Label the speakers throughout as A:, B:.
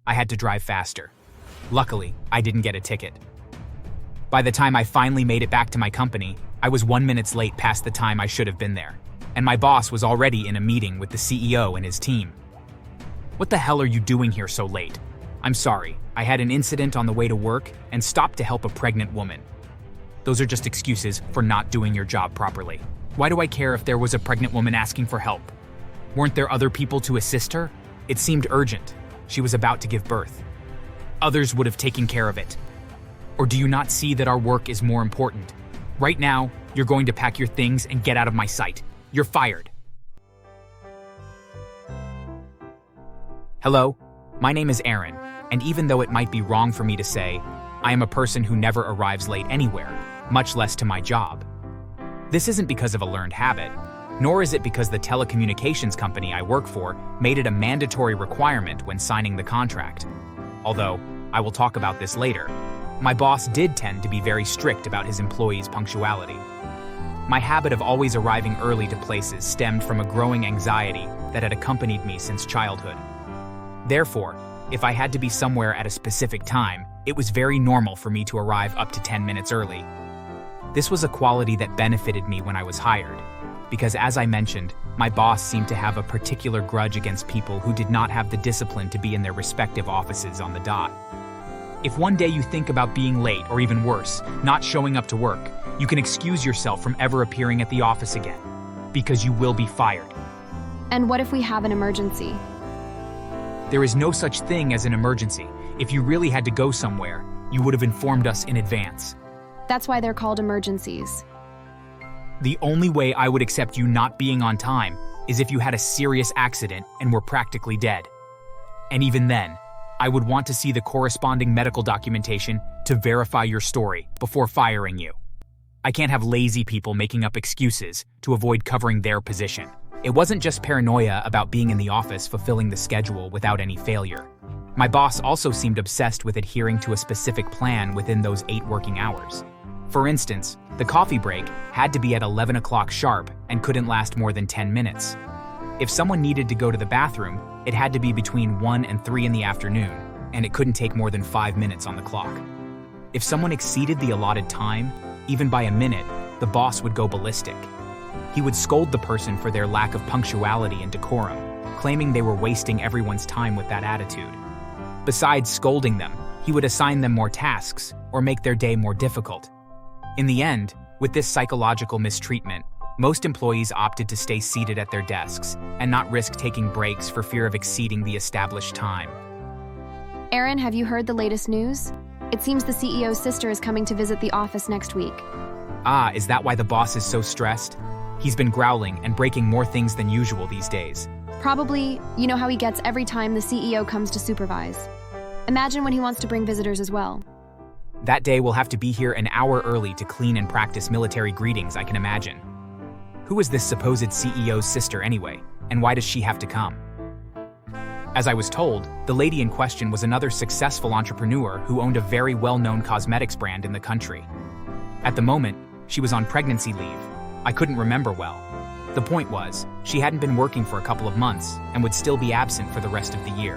A: I had to drive faster. Luckily, I didn't get a ticket. By the time I finally made it back to my company, I was 1 minute late past the time I should have been there, and my boss was already in a meeting with the CEO and his team. "What the hell are you doing here so late?" "I'm sorry, I had an incident on the way to work and stopped to help a pregnant woman." Those are just excuses for not doing your job properly. Why do I care if there was a pregnant woman asking for help? Weren't there other people to assist her? It seemed urgent. She was about to give birth. Others would have taken care of it. Or do you not see that our work is more important? Right now, you're going to pack your things and get out of my sight. You're fired. Hello, my name is Aaron, and even though it might be wrong for me to say, I am a person who never arrives late anywhere, much less to my job. This isn't because of a learned habit, nor is it because the telecommunications company I work for made it a mandatory requirement when signing the contract. Although, I will talk about this later, my boss did tend to be very strict about his employees' punctuality. My habit of always arriving early to places stemmed from a growing anxiety that had accompanied me since childhood. Therefore, if I had to be somewhere at a specific time, it was very normal for me to arrive up to 10 minutes early. This was a quality that benefited me when I was hired, because as I mentioned, my boss seemed to have a particular grudge against people who did not have the discipline to be in their respective offices on the dot. If one day you think about being late, or even worse, not showing up to work, you can excuse yourself from ever appearing at the office again, because you will be fired.
B: And what if we have an emergency?
A: There is no such thing as an emergency. If you really had to go somewhere, you would have informed us in advance.
B: That's why they're called emergencies.
A: The only way I would accept you not being on time is if you had a serious accident and were practically dead. And even then, I would want to see the corresponding medical documentation to verify your story before firing you. I can't have lazy people making up excuses to avoid covering their position. It wasn't just paranoia about being in the office fulfilling the schedule without any failure. My boss also seemed obsessed with adhering to a specific plan within those 8 working hours. For instance, the coffee break had to be at 11 o'clock sharp and couldn't last more than 10 minutes. If someone needed to go to the bathroom, it had to be between 1 and 3 in the afternoon, and it couldn't take more than 5 minutes on the clock. If someone exceeded the allotted time, even by a minute, the boss would go ballistic. He would scold the person for their lack of punctuality and decorum, claiming they were wasting everyone's time with that attitude. Besides scolding them, he would assign them more tasks or make their day more difficult. In the end, with this psychological mistreatment, most employees opted to stay seated at their desks and not risk taking breaks for fear of exceeding the established time.
B: Aaron, have you heard the latest news? It seems the CEO's sister is coming to visit the office next week.
A: Ah, is that why the boss is so stressed? He's been growling and breaking more things than usual these days.
B: Probably, you know how he gets every time the CEO comes to supervise. Imagine when he wants to bring visitors as well.
A: That day we'll have to be here an hour early to clean and practice military greetings, I can imagine. Who is this supposed CEO's sister anyway, and why does she have to come? As I was told, the lady in question was another successful entrepreneur who owned a very well-known cosmetics brand in the country. At the moment, she was on pregnancy leave. I couldn't remember well. The point was, she hadn't been working for a couple of months and would still be absent for the rest of the year.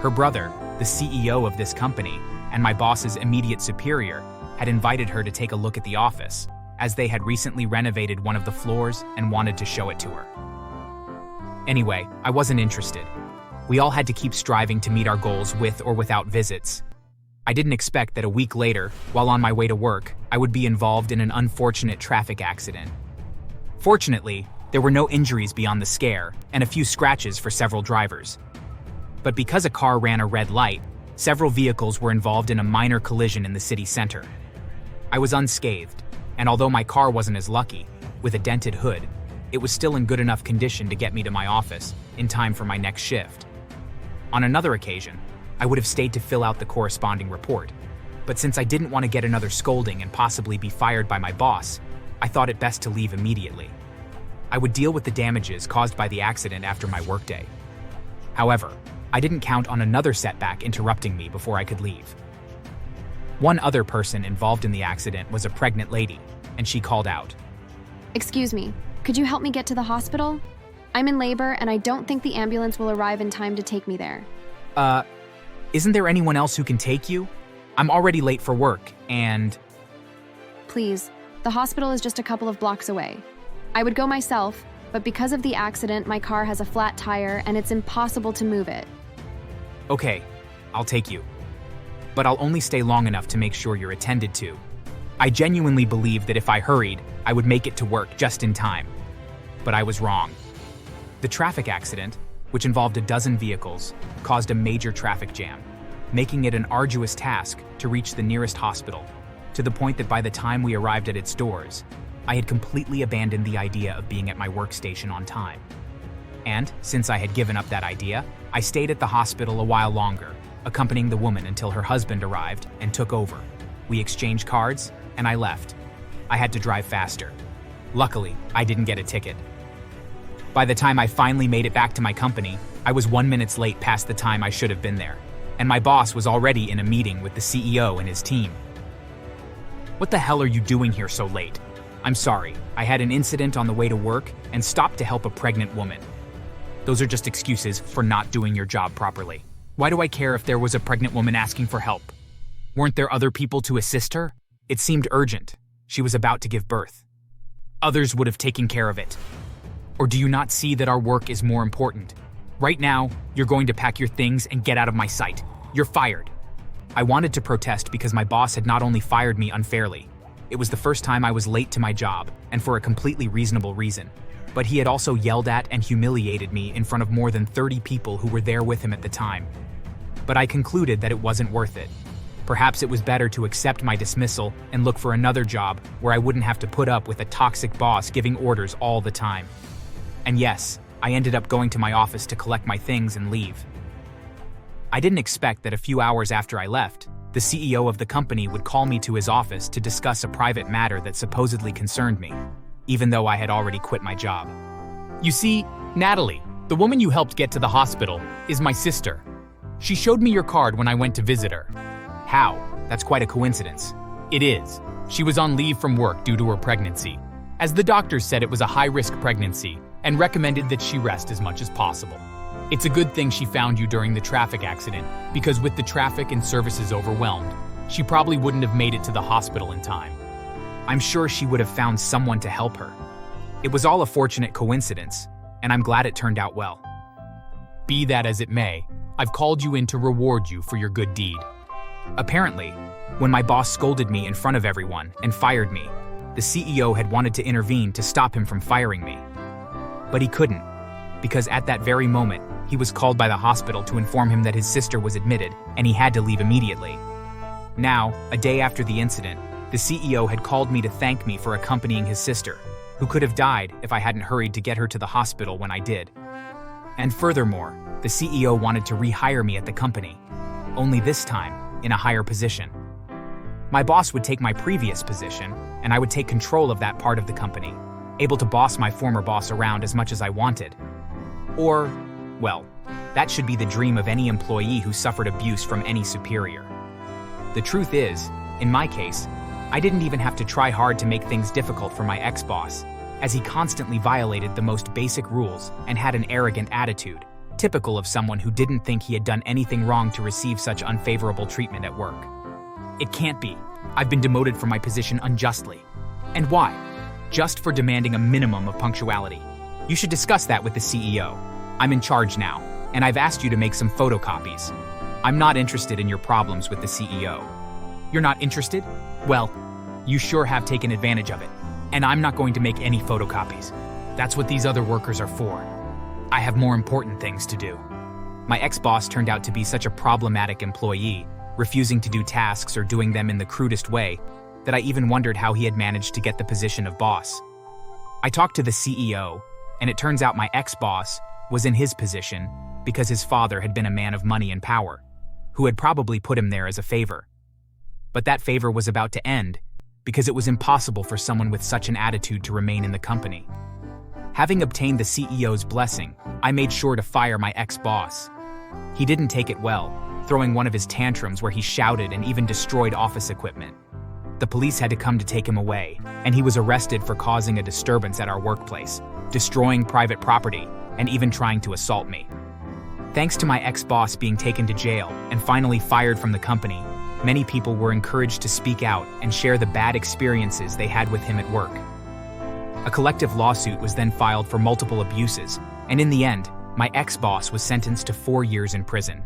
A: Her brother, the CEO of this company, and my boss's immediate superior, had invited her to take a look at the office, as they had recently renovated one of the floors and wanted to show it to her. Anyway, I wasn't interested. We all had to keep striving to meet our goals with or without visits. I didn't expect that a week later, while on my way to work, I would be involved in an unfortunate traffic accident. Fortunately, there were no injuries beyond the scare, and a few scratches for several drivers. But because a car ran a red light, several vehicles were involved in a minor collision in the city center. I was unscathed, and although my car wasn't as lucky, with a dented hood, it was still in good enough condition to get me to my office in time for my next shift. On another occasion, I would have stayed to fill out the corresponding report, but since I didn't want to get another scolding and possibly be fired by my boss, I thought it best to leave immediately. I would deal with the damages caused by the accident after my workday. However, I didn't count on another setback interrupting me before I could leave. One other person involved in the accident was a pregnant lady, and she called out,
B: Excuse me, could you help me get to the hospital? I'm in labor and I don't think the ambulance will arrive in time to take me there.
A: Isn't there anyone else who can take you? I'm already late for work, and...
B: Please, the hospital is just a couple of blocks away. I would go myself, but because of the accident, my car has a flat tire and it's impossible to move it.
A: Okay, I'll take you. But I'll only stay long enough to make sure you're attended to. I genuinely believed that if I hurried, I would make it to work just in time. But I was wrong. The traffic accident, which involved a dozen vehicles, caused a major traffic jam, making it an arduous task to reach the nearest hospital, to the point that by the time we arrived at its doors, I had completely abandoned the idea of being at my workstation on time. And, since I had given up that idea, I stayed at the hospital a while longer, accompanying the woman until her husband arrived and took over. We exchanged cards, and I left. I had to drive faster. Luckily, I didn't get a ticket. By the time I finally made it back to my company, I was 1 minute late past the time I should have been there, and my boss was already in a meeting with the CEO and his team. What the hell are you doing here so late? I'm sorry, I had an incident on the way to work and stopped to help a pregnant woman. Those are just excuses for not doing your job properly. Why do I care if there was a pregnant woman asking for help? Weren't there other people to assist her? It seemed urgent. She was about to give birth. Others would have taken care of it. Or do you not see that our work is more important? Right now, you're going to pack your things and get out of my sight. You're fired. I wanted to protest because my boss had not only fired me unfairly, it was the first time I was late to my job, and for a completely reasonable reason. But he had also yelled at and humiliated me in front of more than 30 people who were there with him at the time. But I concluded that it wasn't worth it. Perhaps it was better to accept my dismissal and look for another job where I wouldn't have to put up with a toxic boss giving orders all the time. And yes, I ended up going to my office to collect my things and leave. I didn't expect that a few hours after I left, the CEO of the company would call me to his office to discuss a private matter that supposedly concerned me, even though I had already quit my job. You see, Natalie, the woman you helped get to the hospital, is my sister. She showed me your card when I went to visit her. How? That's quite a coincidence. It is. She was on leave from work due to her pregnancy, as the doctors said it was a high-risk pregnancy and recommended that she rest as much as possible. It's a good thing she found you during the traffic accident, because with the traffic and services overwhelmed, she probably wouldn't have made it to the hospital in time. I'm sure she would have found someone to help her. It was all a fortunate coincidence, and I'm glad it turned out well. Be that as it may, I've called you in to reward you for your good deed. Apparently, when my boss scolded me in front of everyone and fired me, the CEO had wanted to intervene to stop him from firing me. But he couldn't, because at that very moment, he was called by the hospital to inform him that his sister was admitted and he had to leave immediately. Now, a day after the incident, the CEO had called me to thank me for accompanying his sister, who could have died if I hadn't hurried to get her to the hospital when I did. And furthermore, the CEO wanted to rehire me at the company, only this time in a higher position. My boss would take my previous position, and I would take control of that part of the company, able to boss my former boss around as much as I wanted. Or, well, that should be the dream of any employee who suffered abuse from any superior. The truth is, in my case, I didn't even have to try hard to make things difficult for my ex-boss, as he constantly violated the most basic rules and had an arrogant attitude, typical of someone who didn't think he had done anything wrong to receive such unfavorable treatment at work. It can't be. I've been demoted from my position unjustly. And why? Just for demanding a minimum of punctuality. You should discuss that with the CEO. I'm in charge now, and I've asked you to make some photocopies. I'm not interested in your problems with the CEO. You're not interested? Well, you sure have taken advantage of it, and I'm not going to make any photocopies. That's what these other workers are for. I have more important things to do. My ex-boss turned out to be such a problematic employee, refusing to do tasks or doing them in the crudest way, that I even wondered how he had managed to get the position of boss. I talked to the CEO, and it turns out my ex-boss was in his position because his father had been a man of money and power, who had probably put him there as a favor. But that favor was about to end because it was impossible for someone with such an attitude to remain in the company. Having obtained the CEO's blessing, I made sure to fire my ex-boss. He didn't take it well, throwing one of his tantrums where he shouted and even destroyed office equipment. The police had to come to take him away, and he was arrested for causing a disturbance at our workplace, destroying private property, and even trying to assault me. Thanks to my ex-boss being taken to jail and finally fired from the company, many people were encouraged to speak out and share the bad experiences they had with him at work. A collective lawsuit was then filed for multiple abuses, and in the end, my ex-boss was sentenced to 4 years in prison.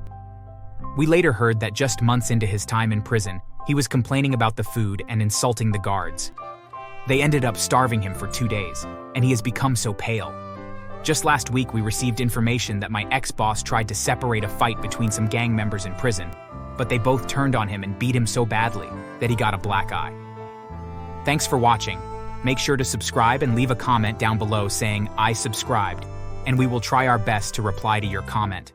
A: We later heard that just months into his time in prison, he was complaining about the food and insulting the guards. They ended up starving him for 2 days, and he has become so pale. Just last week, we received information that my ex-boss tried to separate a fight between some gang members in prison, but they both turned on him and beat him so badly that he got a black eye. Thanks for watching. Make sure to subscribe and leave a comment down below saying, "I subscribed," and we will try our best to reply to your comment.